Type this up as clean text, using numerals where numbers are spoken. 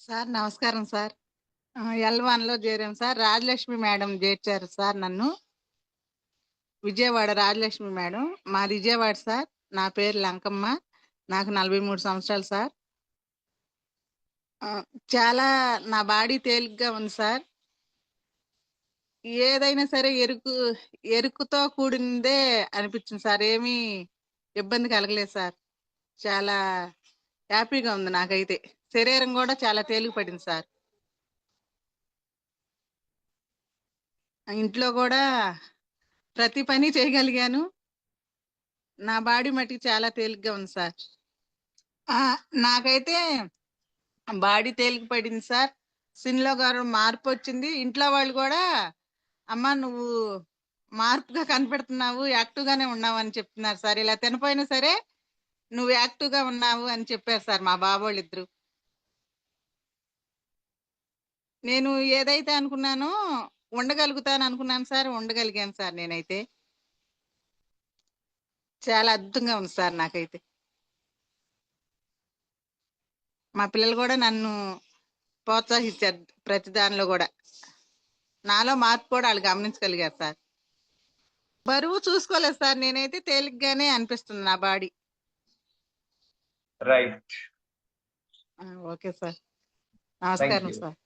Sir నమస్కారం sir. L1లో చేరాం sir. Rajalakshmi madam చేర్చారు sir నన్ను. విజయవాడ రాజలక్ష్మి మేడం. మాది విజయవాడ సార్. నా పేరు లంకమ్మ. నాకు 43 సంవత్సరాలు సార్. చాలా నా బాడీ తేలిగ్గా ఉంది సార్. ఏదైనా సరే ఎరుకుతో కూడిందే అనిపించింది సార్. ఏమీ ఇబ్బంది కలగలేదు సార్. చాలా హ్యాపీగా ఉంది నాకైతే. శరీరం కూడా చాలా తేలిక పడింది సార్. ఇంట్లో కూడా ప్రతి పని చేయగలిగాను. నా బాడీ మటికి చాలా తేలిగ్గా ఉంది సార్. నాకైతే బాడీ తేలిక పడింది సార్. స్కిన్‌లో గాని మార్పొచ్చింది. ఇంట్లో వాళ్ళు గూడా, "అమ్మా! నువ్వు మార్పుగా కనపడుతున్నావు. యాక్టివ్‌గానే ఉన్నావు" అని చెప్తున్నారు సార్. ఇలా తినపోయినా సరే, "నువ్వు యాక్టివ్‌గా ఉన్నావు" అని చెప్పారు సార్ మా బావోళ్ళిద్దరూ. నేను ఏదైతే అనుకున్నానో ఉండగలుగుతాననుకున్నాను సార్. ఉండగలిగాను సార్ నేనైతే. చాలా అద్భుతంగా ఉంది సార్ నాకైతే. మా పిల్లలు గూడా నన్ను ప్రోత్సహించారు ప్రతి దానిలో గూడా. నాలో మార్పు కూడా ఆళ్ళు గమనించగలిగారు సార్. బరువు చూసుకోలేదు సార్. నేనైతే తేలిగ్గానే అనిపిస్తుంది నా body. Right. Okay sir. Thank నమస్కారం యూ. సార్.